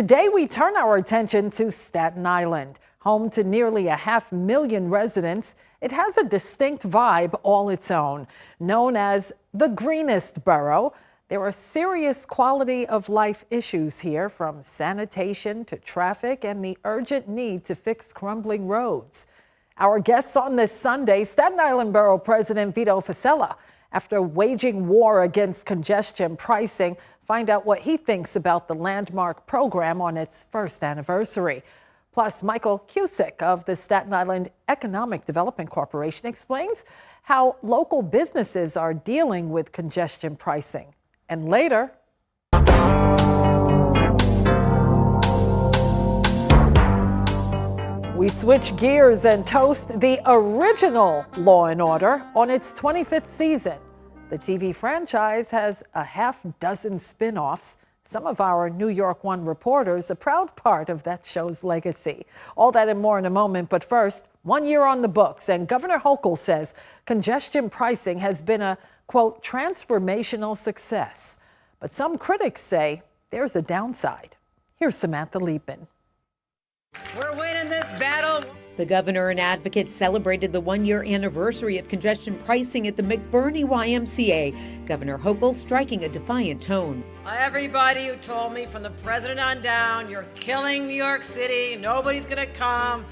Today, we turn our attention to Staten Island. Home to nearly 500,000 residents, it has a distinct vibe all its own. Known as the greenest borough, there are serious quality of life issues here, from sanitation to traffic and the urgent need to fix crumbling roads. Our guests on this Sunday, Staten Island Borough President Vito Fossella. After waging war against congestion pricing, find out what he thinks about the landmark program on its first anniversary. Plus, Michael Cusick of the Staten Island Economic Development Corporation explains how local businesses are dealing with congestion pricing. And later, we switch gears and toast the original Law & Order on its 25th season. The TV franchise has a half-dozen spin-offs. Some of our New York One reporters, a proud part of that show's legacy. All that and more in a moment, but first, 1 year on the books, and Governor Hochul says congestion pricing has been a, quote, transformational success. But some critics say there's a downside. Here's Samantha Liebman. We're winning this battle. The governor and advocate celebrated the 1-year anniversary of congestion pricing at the McBurney YMCA. Governor Hochul striking a defiant tone. Everybody who told me from the president on down, you're killing New York City, nobody's gonna come,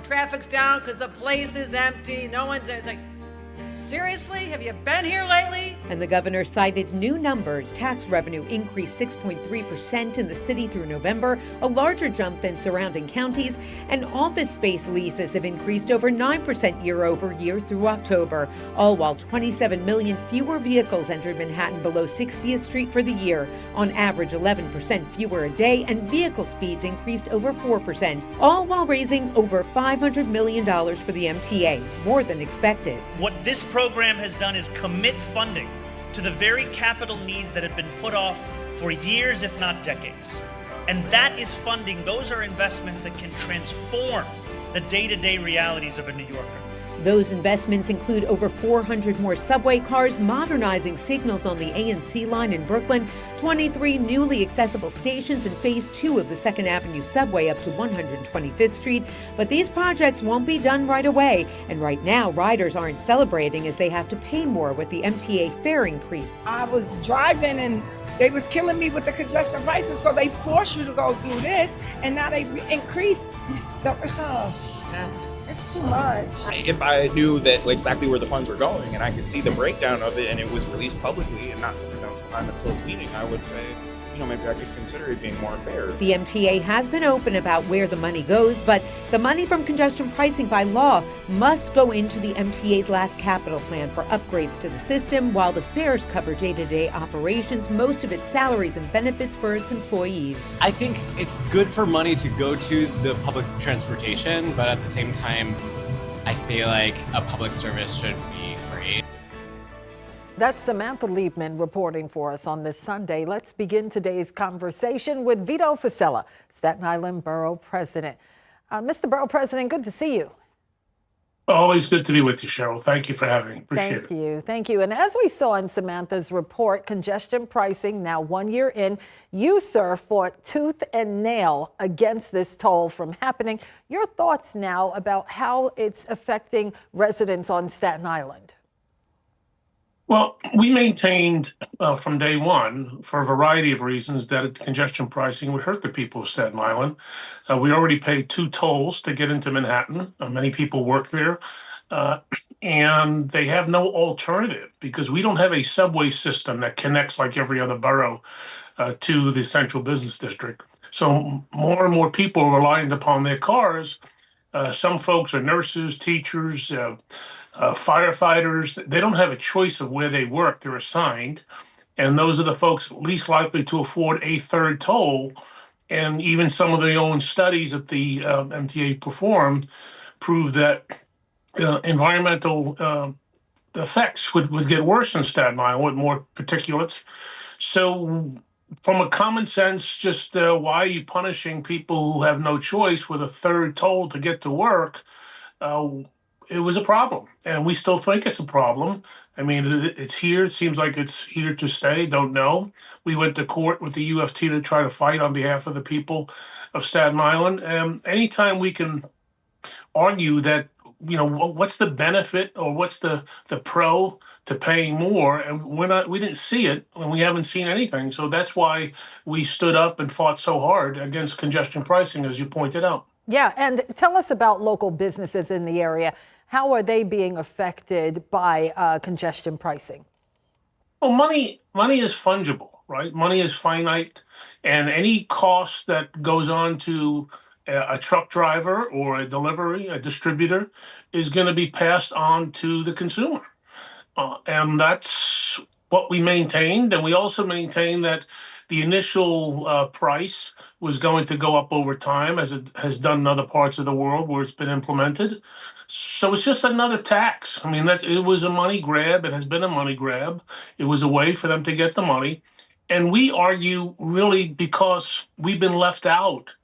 traffic's down because the place is empty, no one's there. It's like, seriously? Have you been here lately? And the governor cited new numbers. Tax revenue increased 6.3% in the city through November, a larger jump than surrounding counties, and office space leases have increased over 9% year over year through October, all while 27 million fewer vehicles entered Manhattan below 60th Street for the year, on average 11% fewer a day, and vehicle speeds increased over 4%, all while raising over $500 million for the MTA, more than expected. What this program has done is commit funding to the very capital needs that have been put off for years, if not decades. And that is funding, those are investments that can transform the day-to-day realities of a New Yorker. Those investments include over 400 more subway cars, modernizing signals on the A&C line in Brooklyn, 23 newly accessible stations, and phase 2 of the 2nd Avenue subway up to 125th Street. But these projects won't be done right away. And right now, riders aren't celebrating as they have to pay more with the MTA fare increase. I was driving and they was killing me with the congestion prices, so they force you to go through this, and now they increase the... It's too much. If I knew that exactly where the funds were going and I could see the breakdown of it and it was released publicly and not something that was behind a closed meeting, I would say, maybe I could consider it being more fair. The MTA has been open about where the money goes, but the money from congestion pricing by law must go into the MTA's last capital plan for upgrades to the system, while the fares cover day-to-day operations, most of its salaries and benefits for its employees. I think it's good for money to go to the public transportation, but at the same time, I feel like a public service should be free. That's Samantha Liebman reporting for us on this Sunday. Let's begin today's conversation with Vito Fossella, Staten Island Borough President. Mr. Borough President, good to see you. Always good to be with you, Cheryl. Thank you for having me. Appreciate it. Thank you. Thank you. And as we saw in Samantha's report, congestion pricing now 1 year in, you, sir, fought tooth and nail against this toll from happening. Your thoughts now about how it's affecting residents on Staten Island? Well, we maintained from day one, for a variety of reasons, that congestion pricing would hurt the people of Staten Island. We already pay 2 tolls to get into Manhattan. Many people work there, and they have no alternative because we don't have a subway system that connects like every other borough to the central business district. So more and more people are reliant upon their cars. Some folks are nurses, teachers, firefighters. They don't have a choice of where they work. They're assigned. And those are the folks least likely to afford a third toll. And even some of the own studies that the MTA performed prove that environmental effects would get worse in Staten Island with more particulates. So from a common sense, just why are you punishing people who have no choice with a third toll to get to work? It was a problem, and we still think it's a problem. I mean, it's here. It seems like it's here to stay. Don't know. We went to court with the UFT to try to fight on behalf of the people of Staten Island. And anytime we can argue that, what's the benefit or what's the pro to paying more, and we didn't see it, and we haven't seen anything. So that's why we stood up and fought so hard against congestion pricing, as you pointed out. Yeah, and tell us about local businesses in the area. How are they being affected by congestion pricing? Well, money is fungible, right? Money is finite, and any cost that goes on to a truck driver or a distributor is going to be passed on to the consumer. And that's what we maintained. And we also maintained that the initial price was going to go up over time, as it has done in other parts of the world where it's been implemented. So it's just another tax. I mean, it was a money grab. It has been a money grab. It was a way for them to get the money. And we argue really because we've been left out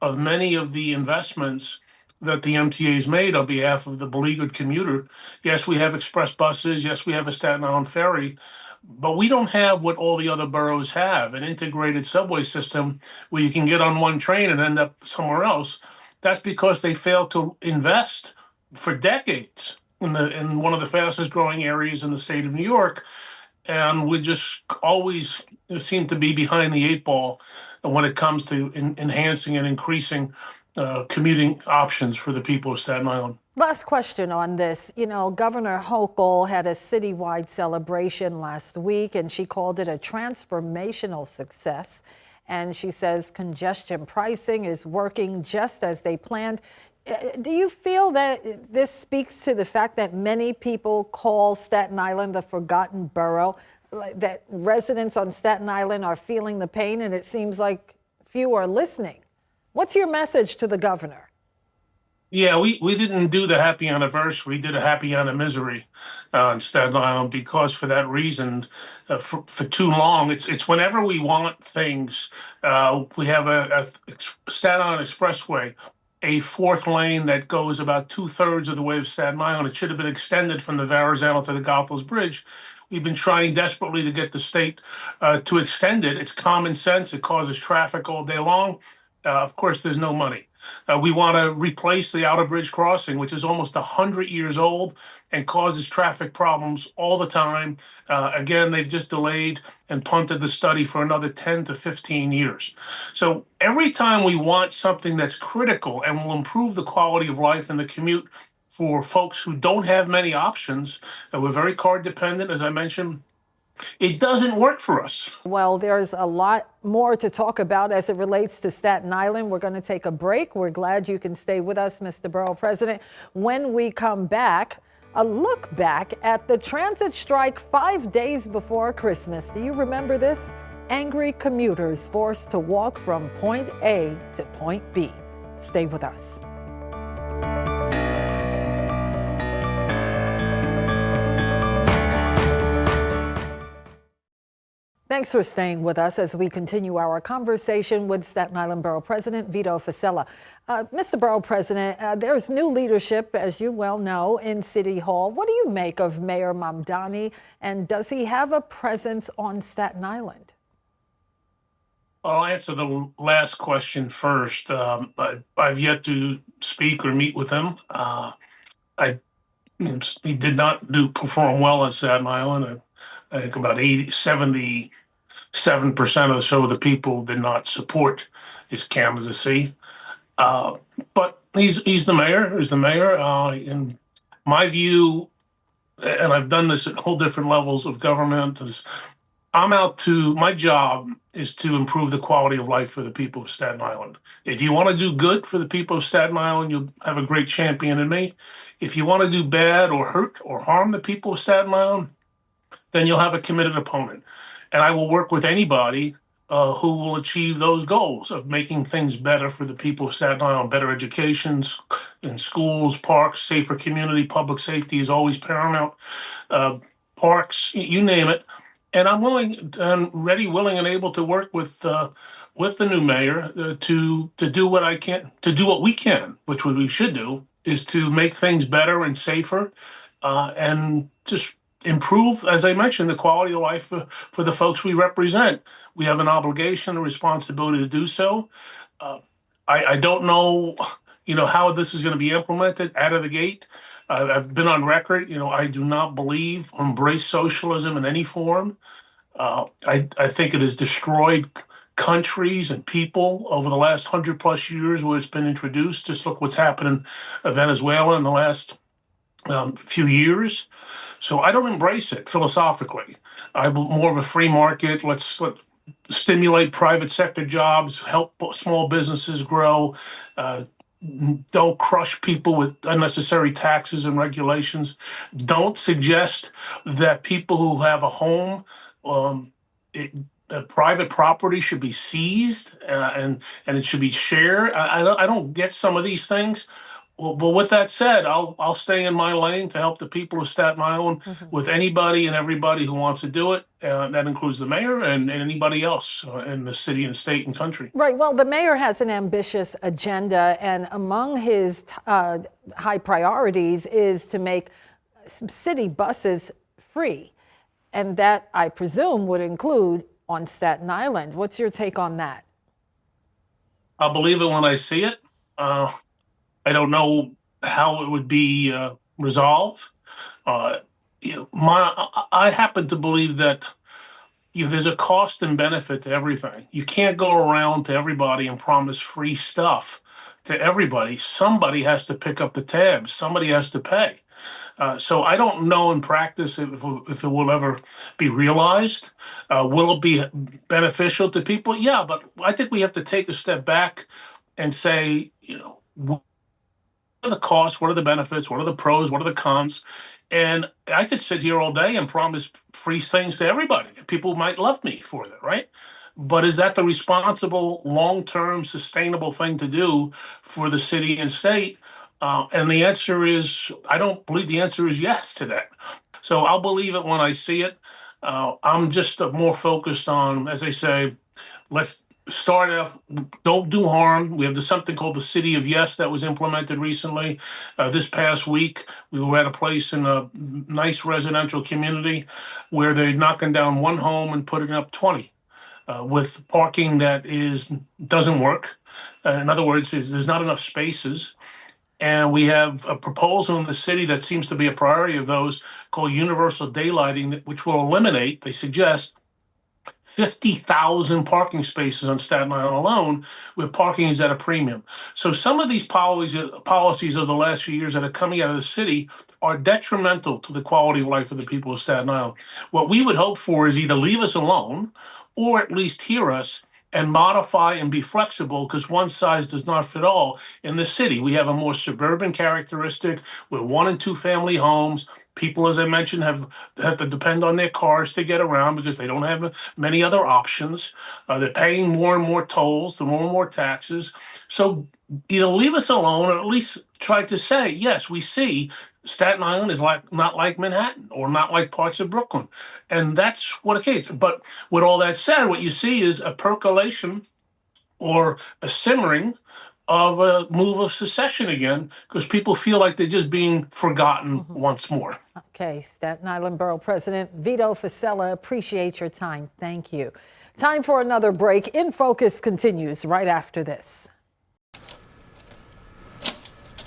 of many of the investments that the MTA's made on behalf of the beleaguered commuter. Yes, we have express buses. Yes, we have a Staten Island ferry. But we don't have what all the other boroughs have, an integrated subway system where you can get on one train and end up somewhere else. That's because they failed to invest for decades in one of the fastest growing areas in the state of New York. And we just always seem to be behind the eight ball when it comes to enhancing and increasing commuting options for the people of Staten Island. Last question on this. Governor Hochul had a citywide celebration last week, and she called it a transformational success. And she says congestion pricing is working just as they planned. Do you feel that this speaks to the fact that many people call Staten Island the forgotten borough, that residents on Staten Island are feeling the pain, and it seems like few are listening? What's your message to the governor? Yeah, we didn't do the happy anniversary. We did a happy anniversary in Staten Island because for that reason, for too long, it's whenever we want things. We have a Staten Island Expressway, a fourth lane that goes about 2/3 of the way of Staten Island. It should have been extended from the Verrazano to the Goethals Bridge. We've been trying desperately to get the state to extend it. It's common sense. It causes traffic all day long. Of course, there's no money. We want to replace the Outer Bridge crossing, which is almost 100 years old and causes traffic problems all the time. Again, they've just delayed and punted the study for another 10 to 15 years. So every time we want something that's critical and will improve the quality of life and the commute for folks who don't have many options, and we're very car dependent, as I mentioned, it doesn't work for us. Well, there's a lot more to talk about as it relates to Staten Island. We're going to take a break. We're glad you can stay with us, Mr. Borough President. When we come back, a look back at the transit strike 5 days before Christmas. Do you remember this? Angry commuters forced to walk from point A to point B. Stay with us. Thanks for staying with us as we continue our conversation with Staten Island Borough President Vito Fossella. Mr. Borough President, there's new leadership, as you well know, in City Hall. What do you make of Mayor Mamdani, and does he have a presence on Staten Island? I'll answer the last question first. I've yet to speak or meet with him. He did not perform well on Staten Island. I think about 77% or the people did not support his candidacy. But he's the mayor. He's the mayor. In my view, and I've done this at whole different levels of government, my job is to improve the quality of life for the people of Staten Island. If you want to do good for the people of Staten Island, you'll have a great champion in me. If you want to do bad or hurt or harm the people of Staten Island, then you'll have a committed opponent. And I will work with anybody who will achieve those goals of making things better for the people of Staten Island, better educations in schools, parks, safer community, public safety is always paramount, parks, you name it. And I'm ready, willing, and able to work with the new mayor to do what I can, to do what we can, which we should do, is to make things better and safer, and just improve, as I mentioned, the quality of life for the folks we represent. We have an obligation and responsibility to do so. I don't know, how this is going to be implemented out of the gate. I've been on record, I do not believe or embrace socialism in any form. I think it has destroyed countries and people over the last 100+ years where it's been introduced. Just look what's happened in Venezuela in the last few years. So I don't embrace it philosophically. I'm more of a free market. Let's stimulate private sector jobs, help small businesses grow. Don't crush people with unnecessary taxes and regulations. Don't suggest that people who have a home, private property should be seized and it should be shared. I don't get some of these things. Well, but with that said, I'll stay in my lane to help the people of Staten Island with anybody and everybody who wants to do it. That includes the mayor and anybody else in the city and state and country. Right. Well, the mayor has an ambitious agenda, and among his high priorities is to make city buses free. And that, I presume, would include on Staten Island. What's your take on that? I'll believe it when I see it. I don't know how it would be resolved. I happen to believe that there's a cost and benefit to everything. You can't go around to everybody and promise free stuff to everybody. Somebody has to pick up the tab. Somebody has to pay. So I don't know in practice if it will ever be realized. Will it be beneficial to people? Yeah, but I think we have to take a step back and say, what are the costs? What are the benefits? What are the pros? What are the cons? And I could sit here all day and promise free things to everybody. People might love me for that, right? But is that the responsible, long-term, sustainable thing to do for the city and state? And the answer is, I don't believe the answer is yes to that. So I'll believe it when I see it. I'm just more focused on, as I say, let's start off, don't do harm. We have something called the City of Yes that was implemented recently. This past week, we were at a place in a nice residential community where they're knocking down one home and putting up 20 with parking that doesn't work. In other words, there's not enough spaces. And we have a proposal in the city that seems to be a priority of those called universal daylighting, which will eliminate, they suggest, 50,000 parking spaces on Staten Island alone, where parking is at a premium. So some of these policies of the last few years that are coming out of the city are detrimental to the quality of life of the people of Staten Island. What we would hope for is either leave us alone or at least hear us and modify and be flexible, because one size does not fit all. In the city, we have a more suburban characteristic with 1 and 2 family homes. People, as I mentioned, have to depend on their cars to get around because they don't have many other options. They're paying more and more tolls, more and more taxes. So either leave us alone or at least try to say, yes, we see Staten Island is not like Manhattan or not like parts of Brooklyn. And that's what it is. But with all that said, what you see is a percolation or a simmering of a move of secession again, because people feel like they're just being forgotten once more. Okay, Staten Island Borough President Vito Fossella, appreciate your time. Thank you. Time for another break. In Focus continues right after this.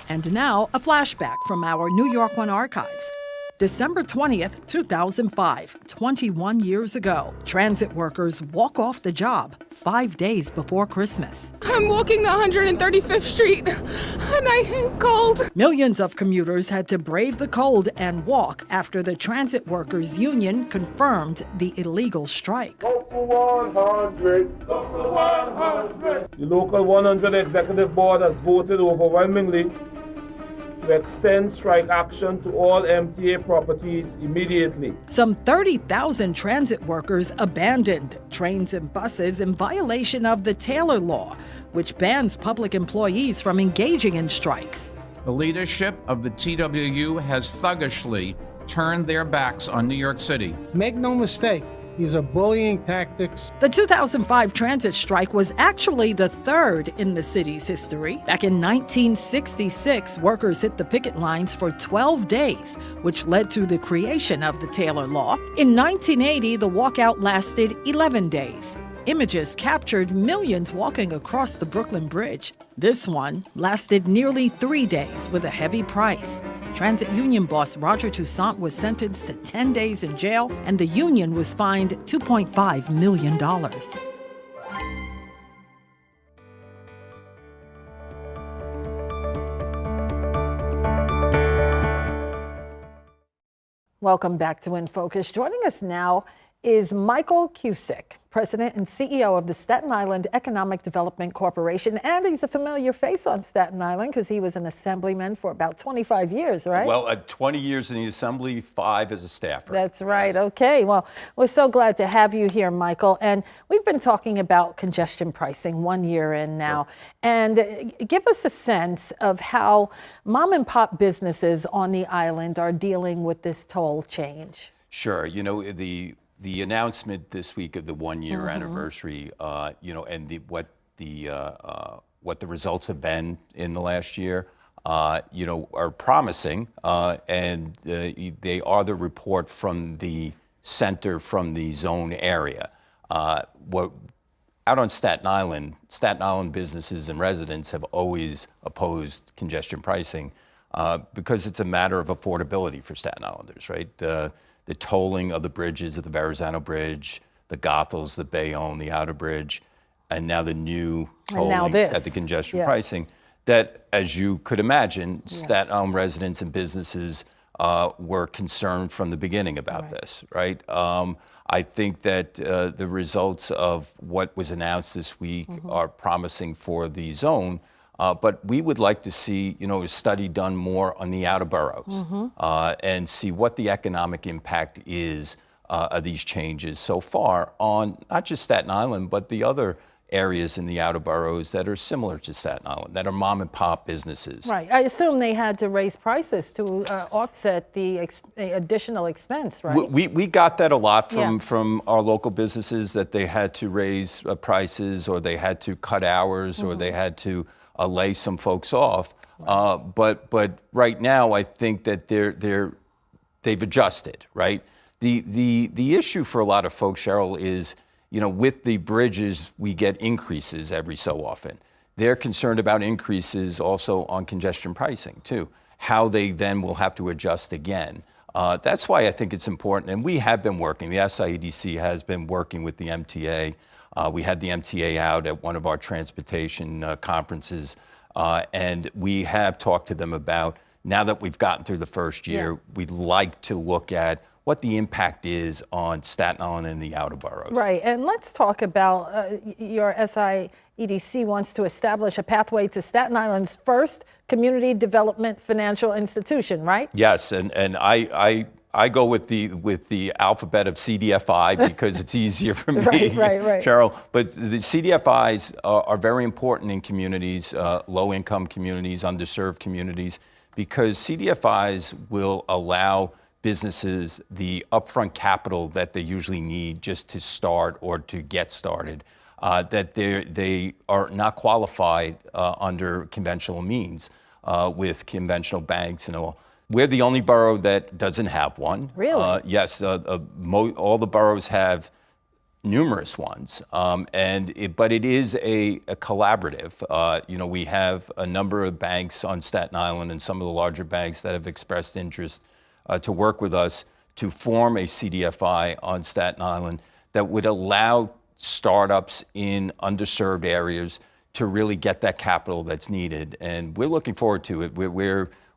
And now, a flashback from our New York One archives. December 20th, 2005, 21 years ago, transit workers walk off the job 5 days before Christmas. I'm walking the 135th Street, and I am cold. Millions of commuters had to brave the cold and walk after the Transit Workers Union confirmed the illegal strike. Local 100. Local 100. The Local 100 Executive Board has voted overwhelmingly to extend strike action to all MTA properties immediately. Some 30,000 transit workers abandoned trains and buses in violation of the Taylor Law, which bans public employees from engaging in strikes. The leadership of the TWU has thuggishly turned their backs on New York City. Make no mistake, These are bullying tactics. The 2005 transit strike was actually the third in the city's history. Back in 1966, workers hit the picket lines for 12 days, which led to the creation of the Taylor Law. In 1980, the walkout lasted 11 days. Images captured millions walking across the Brooklyn Bridge. This one lasted nearly 3 days with a heavy price. Transit union boss Roger Toussaint was sentenced to 10 days in jail, and the union was fined $2.5 million. Welcome back to In Focus. Joining us now is Michael Cusick, President and CEO of the Staten Island Economic Development Corporation. And he's a familiar face on Staten Island because he was an assemblyman for about 25 years, right? Well, 20 years in the assembly, 5 as a staffer. That's right. Okay. Well, we're so glad to have you here, Michael. And we've been talking about congestion pricing 1 year in now. Sure. And give us a sense of how mom and pop businesses on the island are dealing with this toll change. Sure. You know, the announcement this week of the 1 year anniversary, and what the results have been in the last year, are promising, and they are the report from the center, from the zone area. Out on Staten Island businesses and residents have always opposed congestion pricing because it's a matter of affordability for Staten Islanders, right? The tolling of the bridges, of the Verrazano Bridge, the Goethals, the Bayonne, the Outer Bridge, and now the new tolling at the congestion pricing, that, as you could imagine, Staten Island residents and businesses were concerned from the beginning about this, right? I think that the results of what was announced this week are promising for the zone. But we would like to see, a study done more on the outer boroughs and see what the economic impact is of these changes so far on not just Staten Island, but the other areas in the outer boroughs that are similar to Staten Island, that are mom and pop businesses. Right. I assume they had to raise prices to offset the additional expense, right? We got that a lot from our local businesses, that they had to raise prices, or they had to cut hours, or they had to lay some folks off, but right now I think that they've adjusted, right? The issue for a lot of folks, Cheryl, is with the bridges we get increases every so often. They're concerned about increases also on congestion pricing too. How they then will have to adjust again. That's why I think it's important, and we have been working. The SIEDC has been working with the MTA. We had the MTA out at one of our transportation conferences, and we have talked to them about, now that we've gotten through the first year, we'd like to look at what the impact is on Staten Island and the outer boroughs. Right, and let's talk about your SIEDC wants to establish a pathway to Staten Island's first community development financial institution, right? Yes, and I go with the alphabet of CDFI because it's easier for me, right. Cheryl. But the CDFIs are very important in communities, low-income communities, underserved communities, because CDFIs will allow businesses the upfront capital that they usually need just to start or to get started, that they are not qualified under conventional means with conventional banks and all. We're the only borough that doesn't have one. Really? Yes, all the boroughs have numerous ones, but it is a collaborative. We have a number of banks on Staten Island and some of the larger banks that have expressed interest to work with us to form a CDFI on Staten Island that would allow startups in underserved areas to really get that capital that's needed. And we're looking forward to it.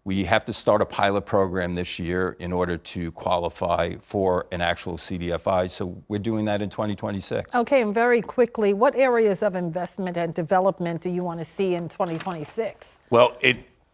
We have to start a pilot program this year in order to qualify for an actual CDFI. So we're doing that in 2026. Okay, and very quickly, what areas of investment and development do you want to see in 2026? Well,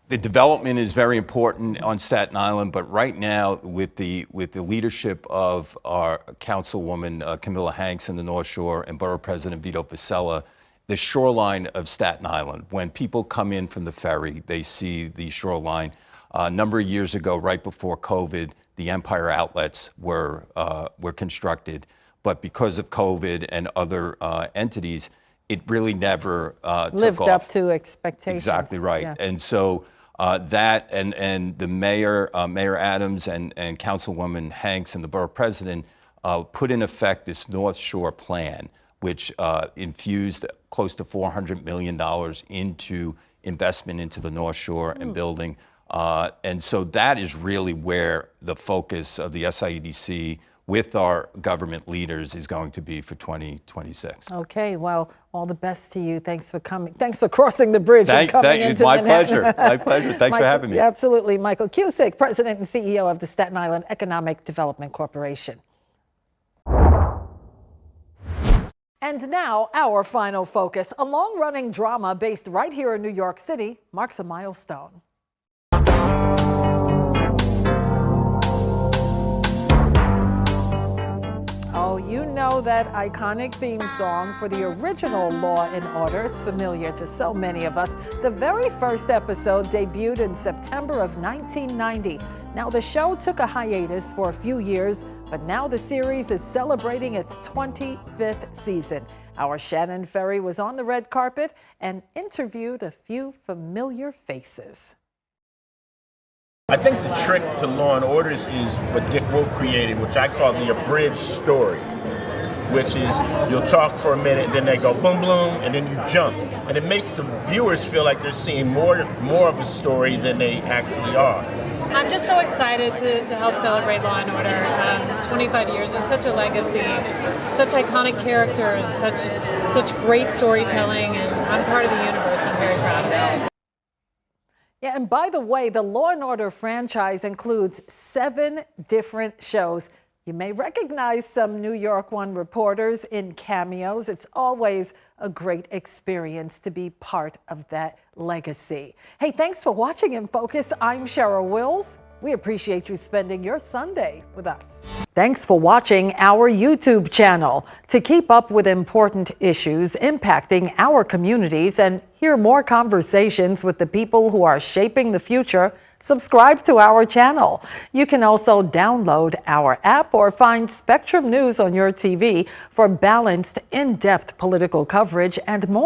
the development is very important on Staten Island, but right now, with the leadership of our councilwoman Camilla Hanks in the North Shore and Borough President Vito Fossella, the shoreline of Staten Island, when people come in from the ferry, they see the shoreline. A number of years ago, right before COVID, the Empire outlets were constructed. but because of COVID and other entities, it really never lived took up off. to expectations. Exactly right. Yeah. And so that and the mayor, Mayor Adams and Councilwoman Hanks and the borough president put in effect this North Shore plan, which infused close to $400 million into investment into the North Shore and building. And so that is really where the focus of the SIEDC with our government leaders is going to be for 2026. Okay, well, all the best to you. Thanks for coming. Thanks for crossing the bridge and coming into my Manhattan. pleasure. My pleasure. Thanks for having me. Absolutely. Michael Cusick, President and CEO of the Staten Island Economic Development Corporation. And now, our final focus. A long-running drama based right here in New York City marks a milestone. Oh, you know that iconic theme song for the original Law and Order is familiar to so many of us. The very first episode debuted in September of 1990. Now, the show took a hiatus for a few years, but now the series is celebrating its 25th season. Our Shannon Ferry was on the red carpet and interviewed a few familiar faces. I think the trick to Law and Orders is what Dick Wolf created, which I call the abridged story, which is you'll talk for a minute, then they go boom, boom, and then you jump. And it makes the viewers feel like they're seeing more of a story than they actually are. I'm just so excited to help celebrate Law and Order. 25 years is such a legacy, such iconic characters, such great storytelling, and I'm part of the universe. I'm very proud of it. Yeah, and by the way, the Law and Order franchise includes 7 different shows. You may recognize some New York One reporters in cameos. It's always a great experience to be part of that legacy. Hey, thanks for watching In Focus. I'm Cheryl Wills. We appreciate you spending your Sunday with us. Thanks for watching our YouTube channel. To keep up with important issues impacting our communities and hear more conversations with the people who are shaping the future, subscribe to our channel. You can also download our app or find Spectrum News on your TV for balanced, in-depth political coverage and more.